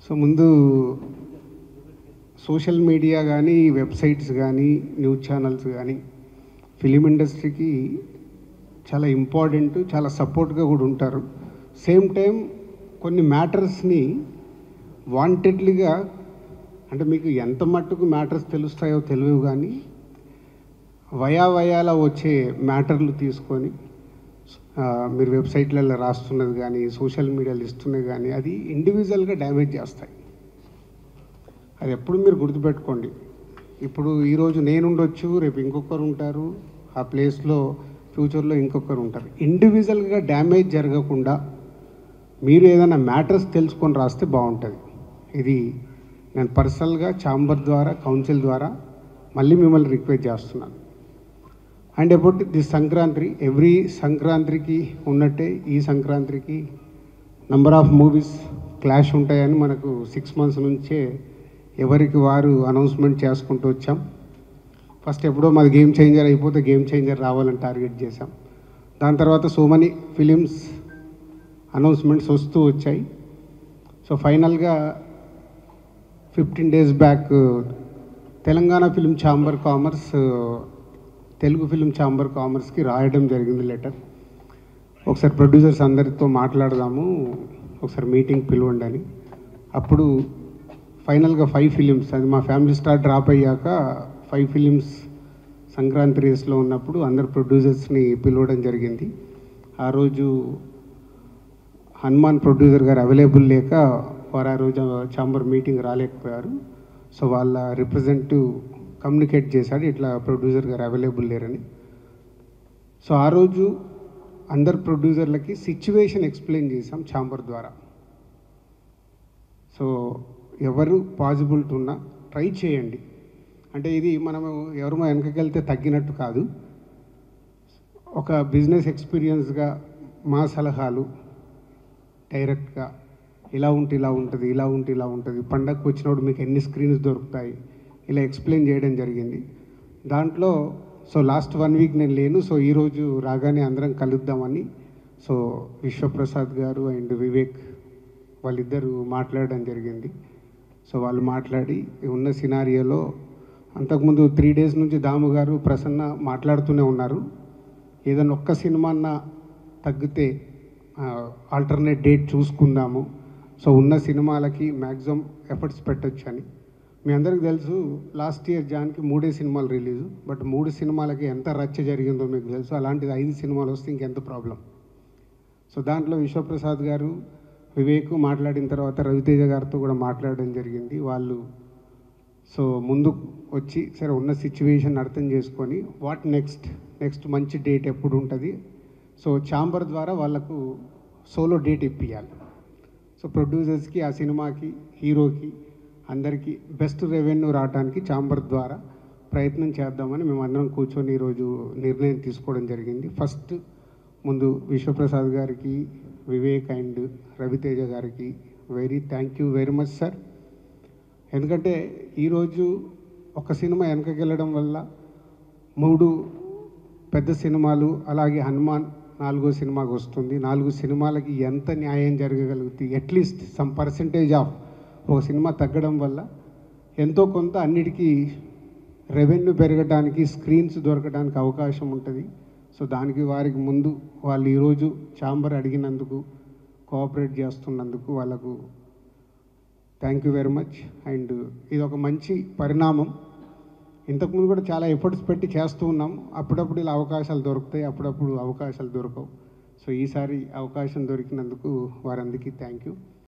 So ముందు social media కానీ websites కానీ న్యూస్ ఛానల్స్ కానీ ఫిలిం ఇండస్ట్రీకి చాలా ఇంపార్టెంట్, చాలా సపోర్ట్గా కూడా ఉంటారు. సేమ్ టైం కొన్ని మ్యాటర్స్ని వాంటెడ్లీగా, అంటే మీకు ఎంత మట్టుకు మ్యాటర్స్ తెలుస్తాయో తెలియవు కానీ వయాల వచ్చే మ్యాటర్లు తీసుకొని మీరు వెబ్సైట్లలో రాస్తున్నది కానీ సోషల్ మీడియాలో ఇస్తున్నది కానీ అది ఇండివిజువల్గా డ్యామేజ్ చేస్తాయి. అది ఎప్పుడు మీరు గుర్తుపెట్టుకోండి. ఇప్పుడు ఈరోజు నేను ఉండొచ్చు, రేపు ఇంకొకరు ఉంటారు, ఆ ప్లేస్లో ఫ్యూచర్లో ఇంకొకరు ఉంటారు. ఇండివిజువల్గా డ్యామేజ్ జరగకుండా మీరు ఏదైనా మ్యాటర్స్ తెలుసుకొని రాస్తే బాగుంటుంది. ఇది నేను పర్సనల్గా ఛాంబర్ ద్వారా, కౌన్సిల్ ద్వారా మళ్ళీ మిమ్మల్ని రిక్వెస్ట్ చేస్తున్నాను. And about this Sankranti, every సంక్రాంతికి ఉన్నట్టే ఈ సంక్రాంతికి నంబర్ ఆఫ్ మూవీస్ క్లాష్ ఉంటాయని మనకు 6 months నుంచే ఎవరికి వారు అనౌన్స్మెంట్ చేసుకుంటూ వచ్చాం. ఫస్ట్ ఎప్పుడో మాది గేమ్ చేంజర్ అయిపోతే గేమ్ చేంజర్ రావాలని టార్గెట్ చేశాం. దాని తర్వాత సో మెనీ ఫిలిమ్స్ అనౌన్స్మెంట్స్ వస్తూ వచ్చాయి. సో ఫైనల్గా 15 days back Telangana film chamber commerce Telugu film chamber కామర్స్కి రాయడం జరిగింది లెటర్. ఒకసారి ప్రొడ్యూసర్స్ అందరితో మాట్లాడదాము, ఒకసారి మీటింగ్ పిలవండి అని. అప్పుడు ఫైనల్గా 5 films, అది మా ఫ్యామిలీ స్టార్ డ్రాప్ అయ్యాక 5 films సంక్రాంతి రేస్లో ఉన్నప్పుడు అందరు ప్రొడ్యూసర్స్ని పిలవడం జరిగింది. ఆ రోజు హనుమాన్ ప్రొడ్యూసర్ గారు అవైలబుల్ లేక వారు ఆ రోజు ఛాంబర్ మీటింగ్ రాలేకపోయారు. సో వాళ్ళ రిప్రజెంటేటివ్ కమ్యూనికేట్ చేశాడు, ఇట్లా ప్రొడ్యూసర్ గారు అవైలబుల్ లేరని. సో ఆ రోజు అందరు ప్రొడ్యూసర్లకి సిచ్యువేషన్ ఎక్స్ప్లెయిన్ చేశాం ఛాంబర్ ద్వారా. సో ఎవరు పాజిబిలిటీ ఉన్నా ట్రై చేయండి. అంటే ఇది మనము ఎవరు వెనకకెళ్తే తగ్గినట్టు కాదు. ఒక బిజినెస్ ఎక్స్పీరియన్స్గా మా సలహాలు డైరెక్ట్గా ఇలా ఉంటే ఇలా ఉంటుంది, ఇలా ఉంటే ఇలా ఉంటుంది, పండగకు వచ్చినప్పుడు మీకు ఎన్ని స్క్రీన్స్ దొరుకుతాయి, ఇలా ఎక్స్ప్లెయిన్ చేయడం జరిగింది. దాంట్లో సో లాస్ట్ 1 week నేను లేను. సో ఈరోజు రాగానే అందరం కలుద్దామని సో విశ్వప్రసాద్ గారు అండ్ వివేక్ వాళ్ళిద్దరూ మాట్లాడడం జరిగింది. సో వాళ్ళు మాట్లాడి ఉన్న సినారియోలో అంతకుముందు 3 days నుంచి దాము గారు, ప్రసన్న మాట్లాడుతూనే ఉన్నారు. ఏదైనా ఒక్క సినిమా తగ్గితే ఆల్టర్నేట్ డేట్ చూసుకుందాము, సో ఉన్న సినిమాలకి మ్యాక్సిమం ఎఫర్ట్స్ పెట్టచ్చు అని. మీ అందరికీ తెలుసు లాస్ట్ ఇయర్ జాన్కి 3 సినిమాలు రిలీజు, బట్ 3 సినిమాలకి ఎంత రచ్చ జరిగిందో మీకు తెలుసు. అలాంటిది 5 సినిమాలు వస్తే ఇంకెంత ప్రాబ్లం. సో దాంట్లో విశ్వప్రసాద్ గారు, వివేక్ మాట్లాడిన తర్వాత రవితేజ గారితో కూడా మాట్లాడడం జరిగింది. వాళ్ళు సో ముందు వచ్చి సరే ఉన్న సిచ్యువేషన్ అర్థం చేసుకొని వాట్ నెక్స్ట్ మంచి డేట్ ఎప్పుడు ఉంటుంది, సో ఛాంబర్ ద్వారా వాళ్ళకు సోలో డేట్ ఇప్పించాలి. సో ప్రొడ్యూసర్స్కి, ఆ సినిమాకి, హీరోకి అందరికీ బెస్ట్ రెవెన్యూ రావడానికి ఛాంబర్ ద్వారా ప్రయత్నం చేద్దామని మేమందరం కూర్చొని ఈరోజు నిర్ణయం తీసుకోవడం జరిగింది. ఫస్ట్ ముందు విశ్వప్రసాద్ గారికి, వివేక్ అండ్ రవితేజ గారికి thank you very much sir. ఎందుకంటే ఈరోజు ఒక సినిమా వెనకకెళ్ళడం వల్ల 3 పెద్ద సినిమాలు, అలాగే హనుమాన్ 4వ సినిమాకి వస్తుంది. 4 సినిమాలకి ఎంత న్యాయం జరగగలుగుతుంది, అట్లీస్ట్ సమ్ పర్సంటేజ్ ఆఫ్ ఒక సినిమా తగ్గడం వల్ల ఎంతో కొంత అన్నిటికీ రెవెన్యూ పెరగడానికి, స్క్రీన్స్ దొరకడానికి అవకాశం ఉంటుంది. సో దానికి వారికి ముందు వాళ్ళు ఈరోజు ఛాంబర్ అడిగినందుకు, కోఆపరేట్ చేస్తున్నందుకు వాళ్ళకు thank you very much. And ఇది ఒక మంచి పరిణామం. ఇంతకుముందు కూడా చాలా ఎఫర్ట్స్ పెట్టి చేస్తూ ఉన్నాం. అప్పుడప్పుడు ఇలా అవకాశాలు దొరుకుతాయి, అప్పుడప్పుడు అవకాశాలు దొరకవు. సో ఈసారి అవకాశం దొరికినందుకు వారందరికీ థ్యాంక్ యూ.